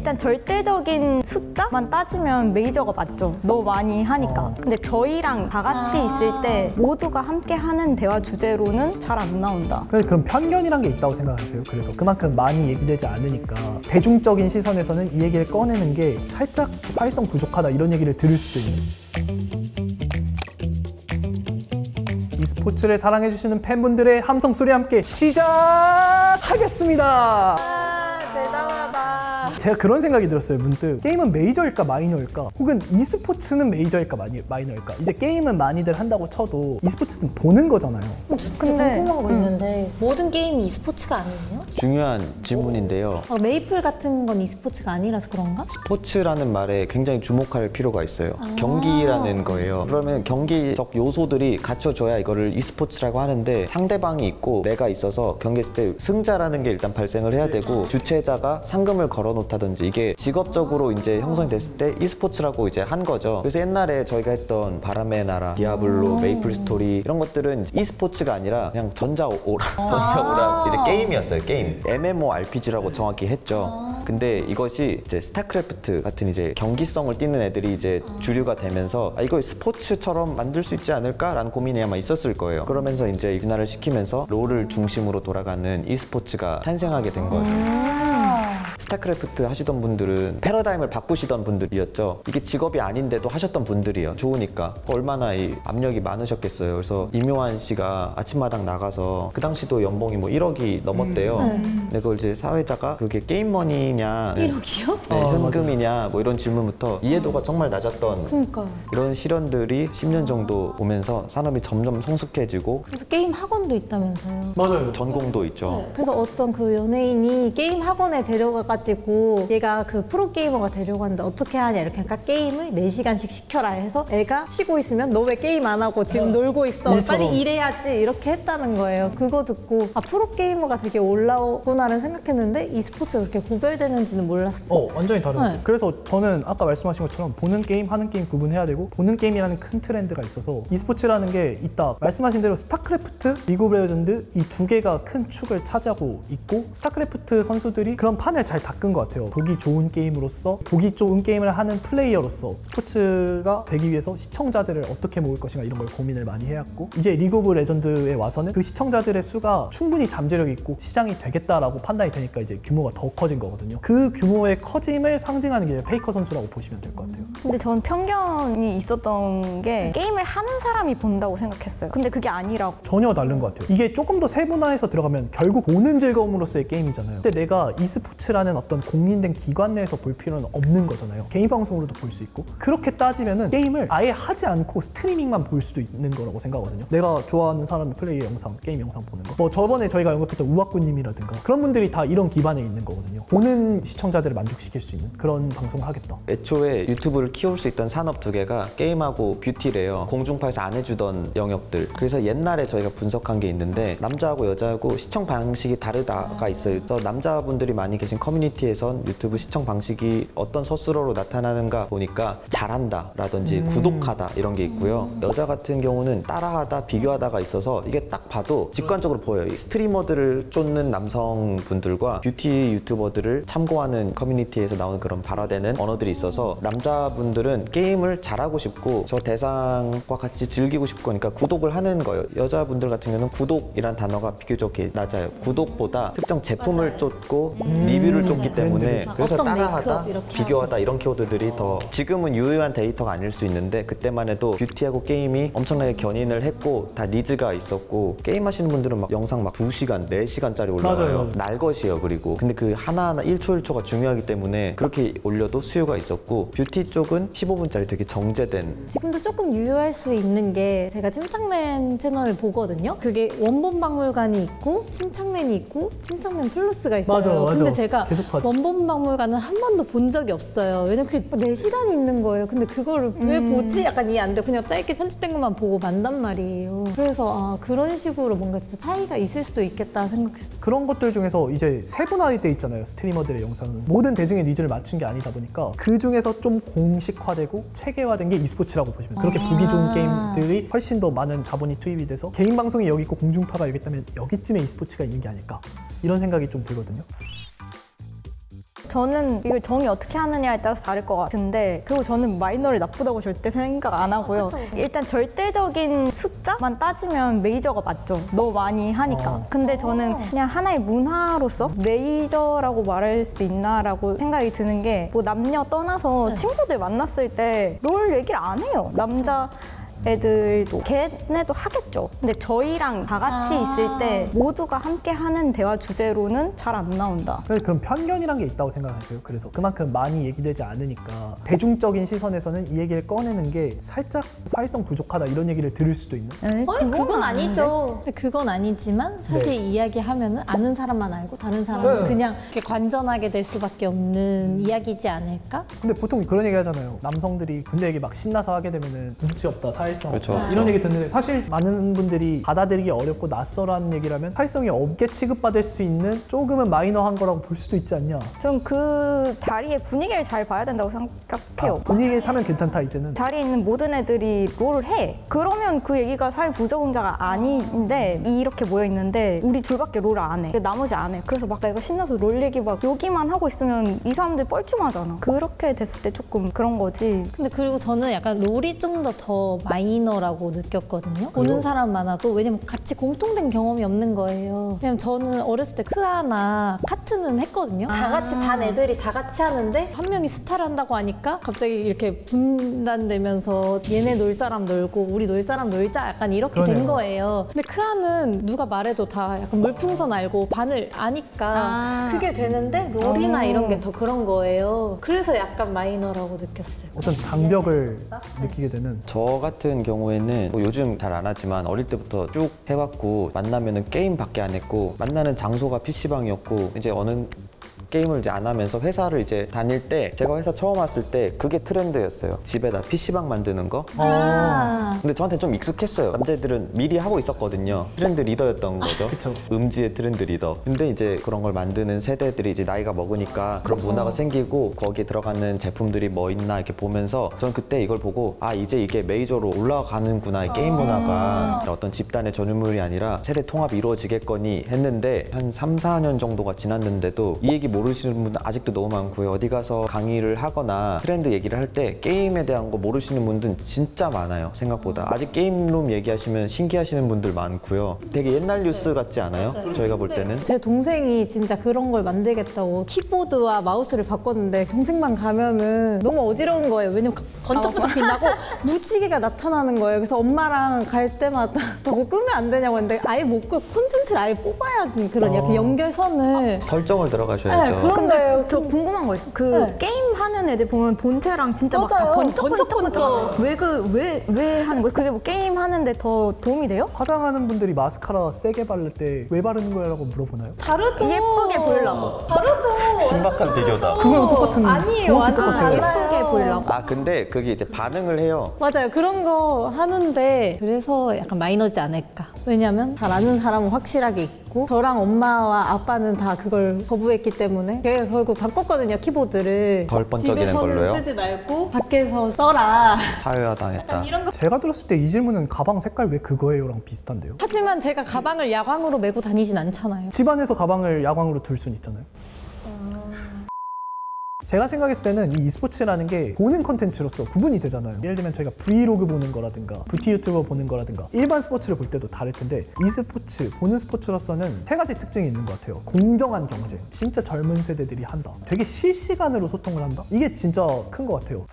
일단 절대적인 숫자만 따지면 메이저가 맞죠. 너무 많이 하니까. 근데 저희랑 다 같이 있을 때 모두가 함께 하는 대화 주제로는 잘 안 나온다. 그럼 편견이란 게 있다고 생각하세요? 그래서 그만큼 많이 얘기되지 않으니까 대중적인 시선에서는 이 얘기를 꺼내는 게 살짝 사회성 부족하다 이런 얘기를 들을 수도 있는. e스포츠를 사랑해주시는 팬분들의 함성 소리와 함께 시작하겠습니다. 대단하다. 제가 그런 생각이 들었어요. 문득 게임은 메이저일까 마이너일까, 혹은 e스포츠는 메이저일까 마이너일까. 이제 게임은 많이들 한다고 쳐도 e스포츠는 보는 거잖아요. 저 진짜 궁금한 거 있는데 모든 게임이 e스포츠가 아니에요? 중요한 질문인데요. 메이플 같은 건 e스포츠가 아니라서 그런가? 스포츠라는 말에 굉장히 주목할 필요가 있어요. 경기라는 거예요. 그러면 경기적 요소들이 갖춰져야 이거를 e스포츠라고 하는데, 상대방이 있고 내가 있어서 경기했을 때 승자라는 게 일단 발생을 해야 되고, 주최자가 상금을 걸어놓다든지 이게 직업적으로 이제 형성이 됐을 때 e스포츠라고 이제 한 거죠. 그래서 옛날에 저희가 했던 바람의 나라, 디아블로, 메이플 스토리 이런 것들은 e스포츠가 아니라 그냥 전자오락 이제 게임이었어요. 게임. MMORPG라고 정확히 했죠. 근데 이것이 이제 스타크래프트 같은 이제 경기성을 띠는 애들이 이제 주류가 되면서 이걸 스포츠처럼 만들 수 있지 않을까라는 고민이 아마 있었을 거예요. 그러면서 이제 진화를 시키면서 롤을 중심으로 돌아가는 e스포츠가 탄생하게 된 거죠. 스타크래프트 하시던 분들은 패러다임을 바꾸시던 분들이었죠. 이게 직업이 아닌데도 하셨던 분들이에요. 좋으니까. 얼마나 이 압력이 많으셨겠어요. 그래서 이묘한 씨가 아침마당 나가서 그 당시도 연봉이 뭐 1억이 넘었대요. 근데 그걸 이제 사회자가 그게 게임머니냐 1억이요? 네, 현금이냐 뭐 이런 질문부터 이해도가 정말 낮았던 그러니까. 이런 실현들이 10년 정도 오면서 산업이 점점 성숙해지고, 그래서 게임 학원도 있다면서요. 맞아요. 전공도 있죠. 그래서 어떤 그 연예인이 게임 학원에 데려가가지고 얘가 그 프로게이머가 되려고 하는데 어떻게 하냐 이렇게 하니까 게임을 4시간씩 시켜라 해서 애가 쉬고 있으면 너 왜 게임 안 하고 지금 놀고 있어, 일처럼. 빨리 일해야지 이렇게 했다는 거예요. 그거 듣고 프로게이머가 되게 올라오구나를 생각했는데 e스포츠가 그렇게 구별되는지는 몰랐어. 완전히 다르죠. 네. 그래서 저는 아까 말씀하신 것처럼 보는 게임, 하는 게임 구분해야 되고, 보는 게임이라는 큰 트렌드가 있어서 e스포츠라는 게 있다. 말씀하신 대로 스타크래프트, 리그 오브 레전드 이 두 개가 큰 축을 차지하고 있고, 스타크래프트 선수들이 그런 판을 잘 닦은 것 같아요. 보기 좋은 게임으로서, 보기 좋은 게임을 하는 플레이어로서 스포츠가 되기 위해서 시청자들을 어떻게 모을 것인가 이런 걸 고민을 많이 해왔고, 이제 리그 오브 레전드에 와서는 그 시청자들의 수가 충분히 잠재력이 있고 시장이 되겠다라고 판단이 되니까 이제 규모가 더 커진 거거든요. 그 규모의 커짐을 상징하는 게 페이커 선수라고 보시면 될 것 같아요. 근데 전 편견이 있었던 게 게임을 하는 사람이 본다고 생각했어요. 근데 그게 아니라고. 전혀 다른 것 같아요. 이게 조금 더 세분화해서 들어가면 결국 보는 즐거움으로서의 게임이잖아요. 근데 내가 e스포츠라는 어떤 공인된 기관 내에서 볼 필요는 없는 거잖아요. 개인 방송으로도 볼 수 있고. 그렇게 따지면은 게임을 아예 하지 않고 스트리밍만 볼 수도 있는 거라고 생각하거든요. 내가 좋아하는 사람의 플레이 영상, 게임 영상 보는 거. 뭐 저번에 저희가 언급했던 우악구님이라든가 그런 분들이 다 이런 기반에 있는 거거든요. 보는 시청자들을 만족시킬 수 있는 그런 방송을 하겠다. 애초에 유튜브를 키울 수 있던 산업 두 개가 게임하고 뷰티래요. 공중파에서 안 해주던 영역들. 그래서 옛날에 저희가 분석한 게 있는데, 남자하고 여자하고 시청 방식이 다르다가 있어요. 그래서 남자분들이 많이 계신 커뮤니티에선 유튜브 시청 방식이 어떤 서술어로 나타나는가 보니까 잘한다 라든지 구독하다 이런 게 있고요. 여자 같은 경우는 따라하다, 비교하다가 있어서 이게 딱 봐도 직관적으로 보여요. 이 스트리머들을 쫓는 남성분들과 뷰티 유튜버들을 참고하는 커뮤니티에서 나오는 그런 발화되는 언어들이 있어서, 남자분들은 게임을 잘하고 싶고 저 대상과 같이 즐기고 싶고 하니까 구독을 하는 거예요. 여자분들 같은 경우는 구독이란 단어가 비교적 낮아요. 구독보다 특정 제품을 쫓고 리뷰를 쫓기 때문에, 그래서 따라하다, 비교하다 이런 키워드들이 더 지금은 유효한 데이터가 아닐 수 있는데, 그때만 해도 뷰티하고 게임이 엄청나게 견인을 했고 다 니즈가 있었고, 게임 하시는 분들은 막 영상 막 2시간, 4시간짜리 올라와요. 날 것이에요. 그리고 근데 그 하나하나 1초 1초가 중요하기 때문에 그렇게 올려도 수요가 있었고, 뷰티 쪽은 15분짜리 되게 정제된. 지금도 조금 유효할 수 있는 게, 제가 침착맨 채널을 보거든요. 그게 원본박물관이 있고 침착맨이 있고 침착맨 플러스가 있어요. 맞아. 근데 제가 계속 원본박물관은 한 번도 본 적이 없어요. 왜냐면 그게 4시간이 있는 거예요. 근데 그거를 왜 보지? 약간 이해 안 돼. 그냥 짧게 편집된 것만 보고 만단 말이에요. 그래서 그런 식으로 뭔가 진짜 차이가 있을 수도 있겠다 생각했어요. 그런 것들 중에서 이제 세분화돼 있잖아요. 스트리머들의 영상은 모든 대중의 니즈를 맞춘 게 아니다 보니까 그 중에서 좀 공식화되고 체계화된 게 e스포츠라고 보시면 돼요. 그렇게 보기 좋은 게임들이 훨씬 더 많은 자본이 투입이 돼서 개인 방송이 여기 있고 공중파가 여기 있다면 여기쯤에 e스포츠가 있는 게 아닐까, 이런 생각이 좀 들거든요. 저는 이걸 정의 어떻게 하느냐에 따라서 다를 것 같은데 그리고 저는 마이너를 나쁘다고 절대 생각 안 하고요. 일단 절대적인 숫자만 따지면 메이저가 맞죠. 너무 많이 하니까. 근데 저는 그냥 하나의 문화로서 메이저라고 말할 수 있나라고 생각이 드는 게 뭐 남녀 떠나서 친구들 만났을 때 롤 얘기를 안 해요. 남자 애들도 걔네도 하겠죠. 근데 저희랑 다 같이 있을 때 모두가 함께 하는 대화 주제로는 잘 안 나온다. 그럼 편견이란 게 있다고 생각하세요? 그래서 그만큼 많이 얘기되지 않으니까 대중적인 시선에서는 이 얘기를 꺼내는 게 살짝 사회성 부족하다 이런 얘기를 들을 수도 있는? 아니, 그건 아니죠. 그건 아니지만 사실 이야기하면은 아는 사람만 알고 다른 사람은 그냥 이렇게 관전하게 될 수밖에 없는 이야기지 않을까? 근데 보통 그런 얘기 하잖아요. 남성들이 군대 얘기 막 신나서 하게 되면은 눈치 없다, 사회성 그렇죠, 없다 그렇죠. 이런 얘기 듣는데 사실 많은 분들이 받아들이기 어렵고 낯설어하는 얘기라면 사회성이 없게 취급받을 수 있는 조금은 마이너한 거라고 볼 수도 있지 않냐. 전 그 자리의 분위기를 잘 봐야 된다고 생각해요. 분위기 타면 괜찮다 이제는. 자리에 있는 모든 애들이 롤을 해. 그러면 그 얘기가 사회 부적응자가 아닌데 이렇게 모여 있는데 우리 둘밖에 롤을 안 해. 나머지 안 해. 그래서 막 내가 신나서 롤 얘기 막 여기만 하고 있으면 이 사람들 뻘쭘하잖아. 그렇게 됐을 때 조금 그런 거지. 근데 그리고 저는 약간 롤이 좀 더 마이너라고 느꼈거든요. 보는 사람 많아도 왜냐면 같이 공통된 경험이 없는 거예요. 왜냐면 저는 어렸을 때 크아나 카트는 했거든요. 다 같이 반 애들이 다 같이 하는데 한 명이 스타를 한다고 하니까 갑자기 이렇게 분단되면서 얘네 놀 사람 놀고 우리 놀 사람 놀자 약간 이렇게 된 거예요. 근데 크아는 누가 말해도 다 약간 물풍선 알고 반을 아니까 그게 되는데 롤이나 이런 게 더 그런 거예요. 그래서 약간 마이너라고 느꼈어요. 어떤 장벽을 느끼게 되는. 저 같은 경우에는 뭐 요즘 잘 안 하지만 어릴 때부터 쭉 해왔고 만나면은 게임밖에 안 했고 만나는 장소가 PC방이었고 이제 어느 게임을 이제 안 하면서 회사를 이제 다닐 때 제가 회사 처음 왔을 때 그게 트렌드였어요. 집에다 PC방 만드는 거. 근데 저한테 좀 익숙했어요. 남자애들은 미리 하고 있었거든요. 트렌드 리더였던 거죠. 그쵸. 음지의 트렌드 리더. 근데 이제 그런 걸 만드는 세대들이 이제 나이가 먹으니까 그런 문화가 생기고 거기에 들어가는 제품들이 뭐 있나 이렇게 보면서 저는 그때 이걸 보고 아 이제 이게 메이저로 올라가는구나 이 게임 문화가 어떤 집단의 전유물이 아니라 세대 통합이 이루어지겠거니 했는데 한 3, 4년 정도가 지났는데도 이 얘기 모르시는 분들 아직도 너무 많고요. 어디 가서 강의를 하거나 트렌드 얘기를 할 때 게임에 대한 거 모르시는 분들은 진짜 많아요. 생각보다. 아직 게임룸 얘기하시면 신기하시는 분들 많고요. 되게 옛날 뉴스 같지 않아요? 저희가 볼 때는. 제 동생이 진짜 그런 걸 만들겠다고 키보드와 마우스를 바꿨는데 동생만 가면은 너무 어지러운 거예요. 왜냐면 번쩍번쩍 빛나고 무지개가 나타나는 거예요. 그래서 엄마랑 갈 때마다 저거 끄면 안 되냐고 했는데 아예 못 끄고 콘센트를 아예 뽑아야 그러냐. 그 연결선을. 설정을 들어가셔야죠. 네, 그런 거예요. 저 궁금한 거 있어. 그 게임 하는 애들 보면 본체랑 진짜 막 다 맞아요. 번쩍번쩍. 왜 하는 거야? 그게 뭐 게임 하는데 더 도움이 돼요? 화장하는 분들이 마스카라 세게 바를 때 왜 바르는 거야라고 물어보나요? 다르죠. 예쁘게 보이려고. 다르죠. 신박한 비교다. 그거랑 똑같은 아니에요. 정확히 완전 똑같아요. 달라요. 예쁘게 보이려고. 아 근데 그게 이제 반응을 해요. 맞아요. 그런 거 하는데 그래서 약간 마이너지 않을까. 왜냐면 잘 아는 사람은 확실하게 있고 저랑 엄마와 아빠는 다 그걸 거부했기 때문에 제가 결국 바꿨거든요. 키보드를. 덜 번쩍이는 집에서는 걸로요? 쓰지 말고 밖에서 써라. 사회화당했다. 이런 거. 제가 들었을 때 이 질문은 가방 색깔 왜 그거예요랑 비슷한데요? 하지만 제가 가방을 야광으로 메고 다니진 않잖아요. 집안에서 가방을 야광으로 둘 수는 있잖아요. 제가 생각했을 때는 이 e스포츠라는 게 보는 콘텐츠로서 구분이 되잖아요. 예를 들면 저희가 브이로그 보는 거라든가 뷰티 유튜버 보는 거라든가 일반 스포츠를 볼 때도 다를 텐데 e스포츠, 보는 스포츠로서는 세 가지 특징이 있는 것 같아요. 공정한 경쟁, 진짜 젊은 세대들이 한다. 되게 실시간으로 소통을 한다. 이게 진짜 큰 것 같아요.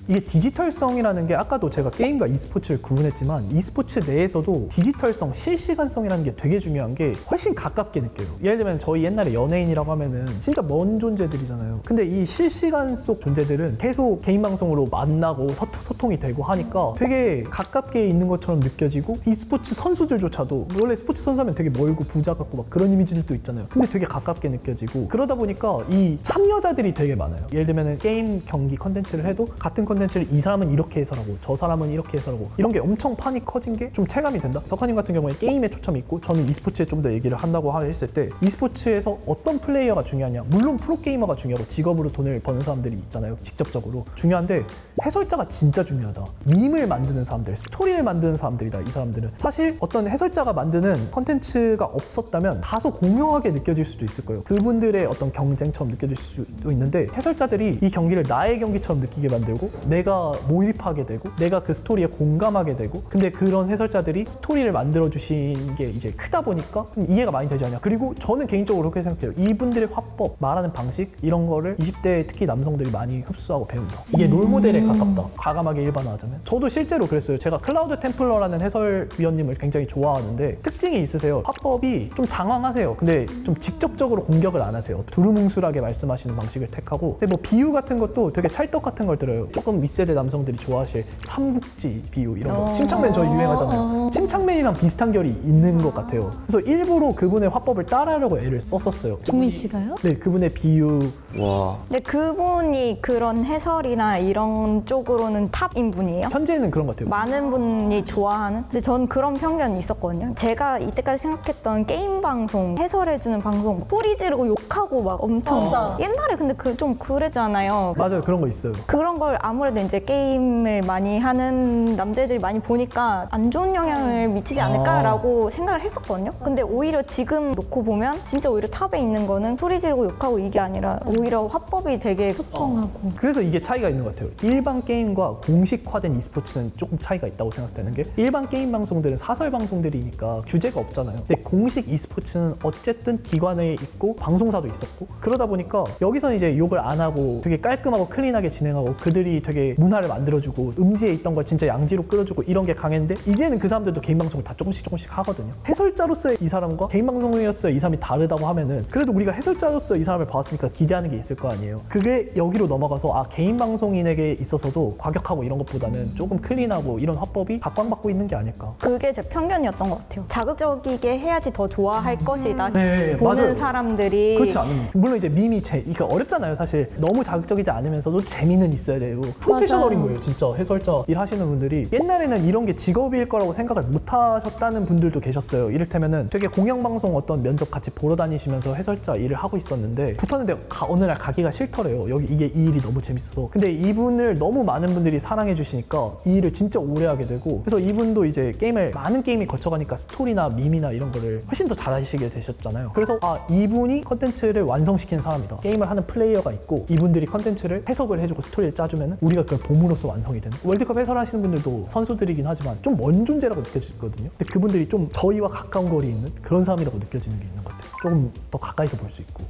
이게 디지털성이라는 게 아까도 제가 게임과 e스포츠를 구분했지만 e스포츠 내에서도 디지털성, 실시간성이라는 게 되게 중요한 게 훨씬 가깝게 느껴요. 예를 들면 저희 옛날에 연예인이라고 하면은 진짜 먼 존재들이잖아요. 근데 이 실시간 속 존재들은 계속 개인 방송으로 만나고 소통이 되고 하니까 되게 가깝게 있는 것처럼 느껴지고 e스포츠 선수들조차도 원래 스포츠 선수하면 되게 멀고 부자 같고 막 그런 이미지들도 있잖아요. 근데 되게 가깝게 느껴지고 그러다 보니까 이 참여자들이 되게 많아요. 예를 들면 게임 경기 컨텐츠를 해도 같은 컨텐츠 컨텐츠를 이 사람은 이렇게 해설하고 저 사람은 이렇게 해설하고 이런 게 엄청 판이 커진 게 좀 체감이 된다. 석하님 같은 경우에 게임에 초점이 있고 저는 e스포츠에 좀 더 얘기를 한다고 했을 때 e스포츠에서 어떤 플레이어가 중요하냐, 물론 프로게이머가 중요하고 직업으로 돈을 버는 사람들이 있잖아요, 직접적으로 중요한데 해설자가 진짜 중요하다. 밈을 만드는 사람들, 스토리를 만드는 사람들이다. 이 사람들은 사실 어떤 해설자가 만드는 컨텐츠가 없었다면 다소 공허하게 느껴질 수도 있을 거예요. 그분들의 어떤 경쟁처럼 느껴질 수도 있는데 해설자들이 이 경기를 나의 경기처럼 느끼게 만들고 내가 몰입하게 되고 내가 그 스토리에 공감하게 되고, 근데 그런 해설자들이 스토리를 만들어 주신 게 이제 크다 보니까 좀 이해가 많이 되지 않냐. 그리고 저는 개인적으로 그렇게 생각해요. 이분들의 화법, 말하는 방식 이런 거를 20대 특히 남성들이 많이 흡수하고 배운다. 이게 롤모델에 가깝다. 과감하게 일반화하자면. 저도 실제로 그랬어요. 제가 클라우드 템플러라는 해설위원님을 굉장히 좋아하는데 특징이 있으세요. 화법이 좀 장황하세요. 근데 좀 직접적으로 공격을 안 하세요. 두루뭉술하게 말씀하시는 방식을 택하고, 근데 뭐 비유 같은 것도 되게 찰떡 같은 걸 들어요. 조금 윗세대 남성들이 좋아하실 삼국지 비유 이런 거. 침착맨 저희 유행하잖아요. 침착맨이랑 비슷한 결이 있는 것 같아요. 그래서 일부러 그분의 화법을 따라하려고 애를 썼었어요. 종민 씨가요? 네, 그분의 비유. 와. 근데 그분이 그런 해설이나 이런 쪽으로는 탑인 분이에요? 현재는 그런 것 같아요. 많은 분이 좋아하는? 근데 전 그런 편견이 있었거든요. 제가 이때까지 생각했던 게임 방송, 해설해주는 방송, 소리 지르고 욕하고 막 엄청 맞아. 옛날에 근데 좀 그랬잖아요. 맞아요, 그런 거 있어요. 그런 걸 아무래도 이제 게임을 많이 하는 남자들이 많이 보니까 안 좋은 영향을 미치지 않을까라고 생각을 했었거든요. 근데 오히려 지금 놓고 보면 진짜 오히려 탑에 있는 거는 소리 지르고 욕하고 이게 아니라 오히려 화법이 되게 소통하고. 그래서 이게 차이가 있는 것 같아요. 일반 게임과 공식화된 e스포츠는 조금 차이가 있다고 생각되는 게, 일반 게임 방송들은 사설 방송들이니까 주제가 없잖아요. 근데 공식 e스포츠는 어쨌든 기관에 있고 방송사도 있었고, 그러다 보니까 여기서는 이제 욕을 안 하고 되게 깔끔하고 클린하게 진행하고 그들이 되게 문화를 만들어주고 음지에 있던 걸 진짜 양지로 끌어주고 이런 게 강했는데, 이제는 그 사람들도 개인 방송을 다 조금씩 하거든요. 해설자로서의 이 사람과 개인 방송이었어의 이 사람이 다르다고 하면은 그래도 우리가 해설자로서 이 사람을 봤으니까 기대하는 게 있을 거 아니에요. 그게 여기로 넘어가서 아, 개인 방송인에게 있어서도 과격하고 이런 것보다는 조금 클린하고 이런 화법이 각광받고 있는 게 아닐까. 그게 제 편견이었던 것 같아요. 자극적이게 해야지 더 좋아할 것이다. 네, 보는 맞아요. 사람들이. 그렇지 않은, 물론 이제 밈이 이게 어렵잖아요. 사실 너무 자극적이지 않으면서도 재미는 있어야 되고 프로페셔널인 거예요. 진짜 해설자 일 하시는 분들이 옛날에는 이런 게 직업일 거라고 생각을 못 하셨다는 분들도 계셨어요. 이를테면은 되게 공영방송 어떤 면접 같이 보러 다니시면서 해설자 일을 하고 있었는데 붙었는데 어느 날 가기가 싫더래요. 여기 이게 이 일이 너무 재밌어서. 근데 이분을 너무 많은 분들이 사랑해 주시니까 이 일을 진짜 오래 하게 되고, 그래서 이분도 이제 많은 게임이 거쳐가니까 스토리나 밈이나 이런 거를 훨씬 더 잘하시게 되셨잖아요. 그래서 아, 이분이 컨텐츠를 완성시킨 사람이다. 게임을 하는 플레이어가 있고 이분들이 컨텐츠를 해석을 해주고 스토리를 짜주면 우리가 그걸 봄으로써 완성이 되는. 월드컵 해설하시는 분들도 선수들이긴 하지만 좀 먼 존재라고 느껴지거든요. 근데 그분들이 좀 저희와 가까운 거리에 있는 그런 사람이라고 느껴지는 게 있는 것 같아요. 조금 더 가까이서 볼 수 있고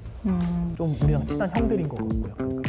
좀 우리랑 친한 형들인 것 같고요.